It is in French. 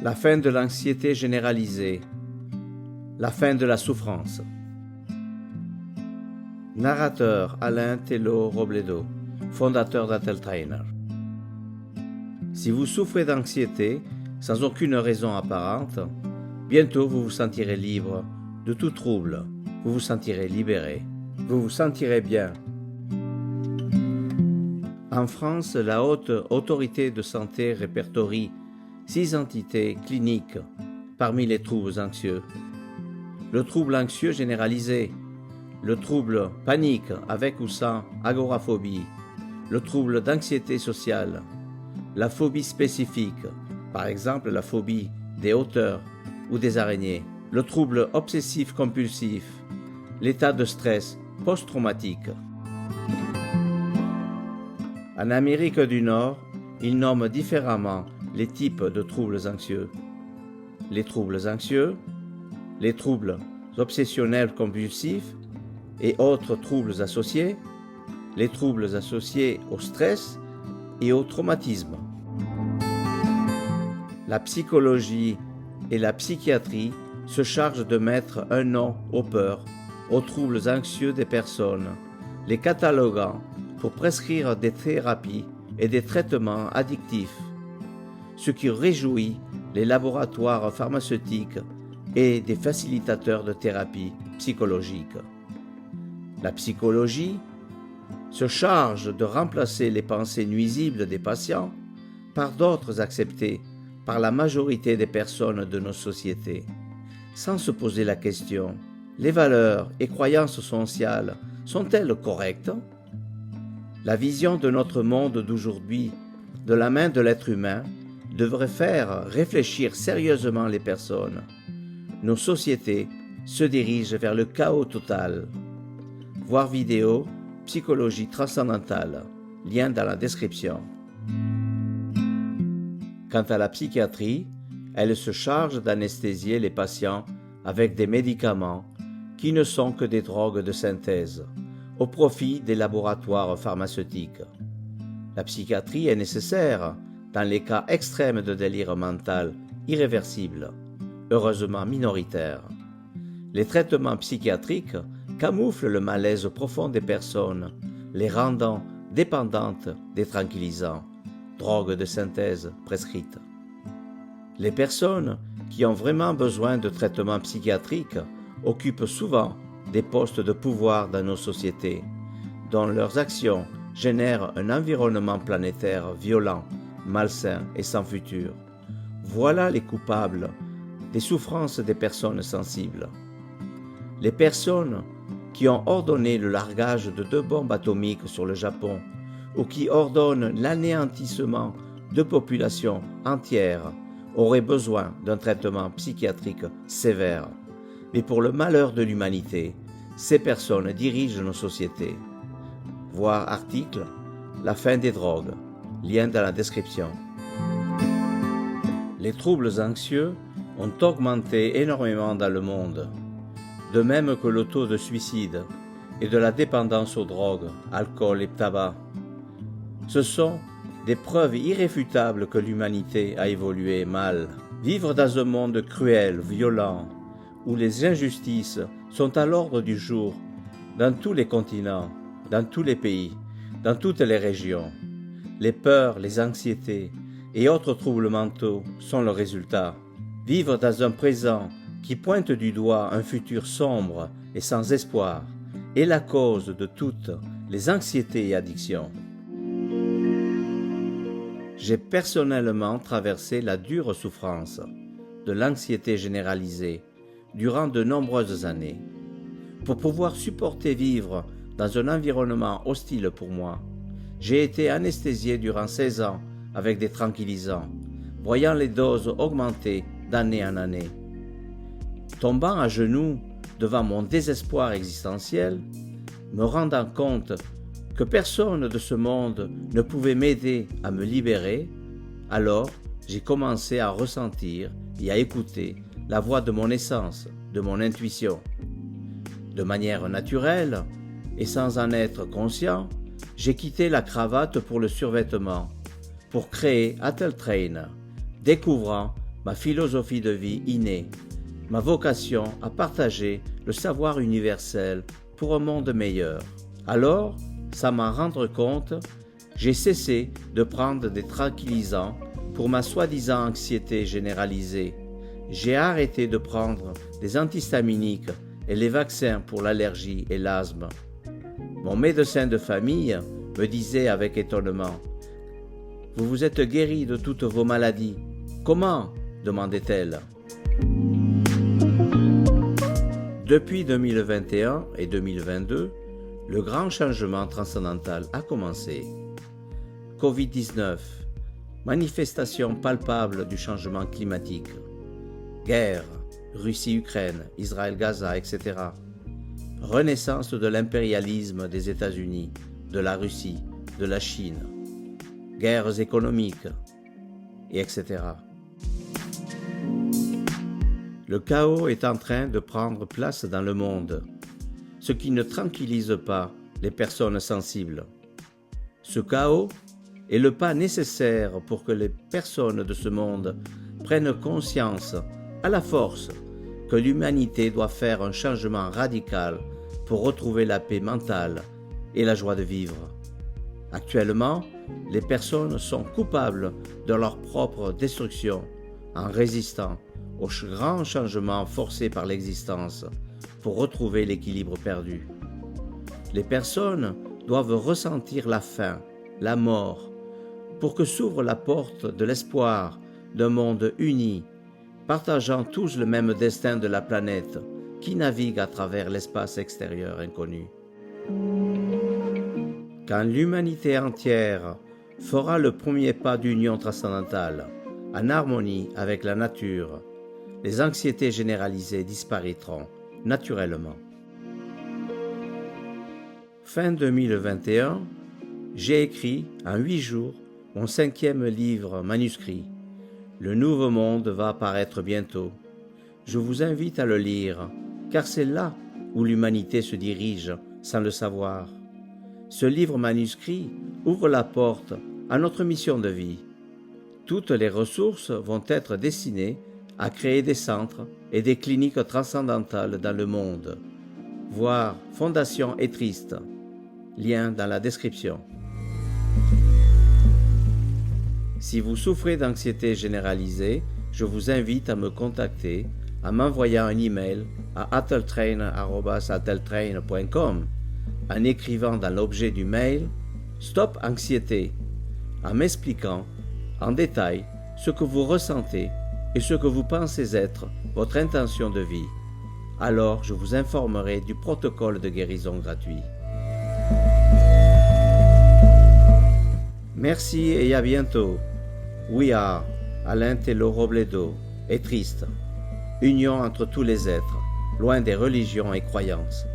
La fin de l'anxiété généralisée. La fin de la souffrance. Narrateur Alain Tello-Robledo, fondateur d'Atteltrainer. Si vous souffrez d'anxiété, sans aucune raison apparente, bientôt vous vous sentirez libre de tout trouble, vous vous sentirez libéré, vous vous sentirez bien. En France, la Haute Autorité de Santé répertorie 6 entités cliniques parmi les troubles anxieux. Le trouble anxieux généralisé, le trouble panique avec ou sans agoraphobie, le trouble d'anxiété sociale, la phobie spécifique, par exemple la phobie des hauteurs ou des araignées, le trouble obsessif-compulsif, l'état de stress post-traumatique. En Amérique du Nord, ils nomment différemment les types de troubles anxieux. Les troubles anxieux, les troubles obsessionnels compulsifs et autres troubles associés, les troubles associés au stress et au traumatisme. La psychologie et la psychiatrie se chargent de mettre un nom aux peurs, aux troubles anxieux des personnes, les cataloguant pour prescrire des thérapies et des traitements addictifs, ce qui réjouit les laboratoires pharmaceutiques et des facilitateurs de thérapie psychologique. La psychologie se charge de remplacer les pensées nuisibles des patients par d'autres acceptées par la majorité des personnes de nos sociétés, sans se poser la question: les valeurs et croyances sociales sont-elles correctes? La vision de notre monde d'aujourd'hui, de la main de l'être humain, devrait faire réfléchir sérieusement les personnes. Nos sociétés se dirigent vers le chaos total. Voir vidéo Psychologie transcendantale, lien dans la description. Quant à la psychiatrie, elle se charge d'anesthésier les patients avec des médicaments qui ne sont que des drogues de synthèse, au profit des laboratoires pharmaceutiques. La psychiatrie est nécessaire dans les cas extrêmes de délire mental irréversible, heureusement minoritaire. Les traitements psychiatriques camouflent le malaise profond des personnes, les rendant dépendantes des tranquillisants, drogues de synthèse prescrites. Les personnes qui ont vraiment besoin de traitements psychiatriques occupent souvent des postes de pouvoir dans nos sociétés, dont leurs actions génèrent un environnement planétaire violent, malsain et sans futur. Voilà les coupables des souffrances des personnes sensibles. Les personnes qui ont ordonné le largage de 2 bombes atomiques sur le Japon ou qui ordonnent l'anéantissement de populations entières auraient besoin d'un traitement psychiatrique sévère. Mais pour le malheur de l'humanité, ces personnes dirigent nos sociétés. Voir article « La fin des drogues », lien dans la description. Les troubles anxieux ont augmenté énormément dans le monde, de même que le taux de suicide et de la dépendance aux drogues, alcool et tabac. Ce sont des preuves irréfutables que l'humanité a évolué mal. Vivre dans un monde cruel, violent, où les injustices sont à l'ordre du jour, dans tous les continents, dans tous les pays, dans toutes les régions. Les peurs, les anxiétés et autres troubles mentaux sont le résultat. Vivre dans un présent qui pointe du doigt un futur sombre et sans espoir est la cause de toutes les anxiétés et addictions. J'ai personnellement traversé la dure souffrance de l'anxiété généralisée durant de nombreuses années. Pour pouvoir supporter vivre dans un environnement hostile pour moi, j'ai été anesthésié durant 16 ans avec des tranquillisants, voyant les doses augmenter d'année en année. Tombant à genoux devant mon désespoir existentiel, me rendant compte que personne de ce monde ne pouvait m'aider à me libérer, alors j'ai commencé à ressentir et à écouter la voix de mon essence, de mon intuition. De manière naturelle et sans en être conscient, j'ai quitté la cravate pour le survêtement, pour créer Atteltrainer, découvrant ma philosophie de vie innée, ma vocation à partager le savoir universel pour un monde meilleur. Alors, sans m'en rendre compte, j'ai cessé de prendre des tranquillisants pour ma soi-disant anxiété généralisée. J'ai arrêté de prendre des antihistaminiques et les vaccins pour l'allergie et l'asthme. Mon médecin de famille me disait avec étonnement « Vous vous êtes guéri de toutes vos maladies. Comment ?» demandait-elle. Depuis 2021 et 2022, le grand changement transcendantal a commencé. Covid-19, manifestation palpable du changement climatique, guerre, Russie-Ukraine, Israël-Gaza, etc. Renaissance de l'impérialisme des États-Unis, de la Russie, de la Chine, guerres économiques, et etc. Le chaos est en train de prendre place dans le monde, ce qui ne tranquillise pas les personnes sensibles. Ce chaos est le pas nécessaire pour que les personnes de ce monde prennent conscience à la force que l'humanité doit faire un changement radical pour retrouver la paix mentale et la joie de vivre. Actuellement, les personnes sont coupables de leur propre destruction en résistant aux grands changements forcés par l'existence pour retrouver l'équilibre perdu. Les personnes doivent ressentir la faim, la mort, pour que s'ouvre la porte de l'espoir d'un monde uni, partageant tous le même destin de la planète qui navigue à travers l'espace extérieur inconnu. Quand l'humanité entière fera le premier pas d'union transcendantale, en harmonie avec la nature, les anxiétés généralisées disparaîtront naturellement. Fin 2021, j'ai écrit en 8 jours mon 5e livre manuscrit. Le Nouveau Monde va apparaître bientôt. Je vous invite à le lire, car c'est là où l'humanité se dirige sans le savoir. Ce livre manuscrit ouvre la porte à notre mission de vie. Toutes les ressources vont être destinées à créer des centres et des cliniques transcendantales dans le monde. Voir Fondation Etriste. Lien dans la description. Si vous souffrez d'anxiété généralisée, je vous invite à me contacter en m'envoyant un email à ateltrain@ateltrain.com, en écrivant dans l'objet du mail « Stop anxiété », en m'expliquant en détail ce que vous ressentez et ce que vous pensez être votre intention de vie. Alors je vous informerai du protocole de guérison gratuit. Merci et à bientôt. We are Alain Tello Robledo et Triste. Union entre tous les êtres, loin des religions et croyances.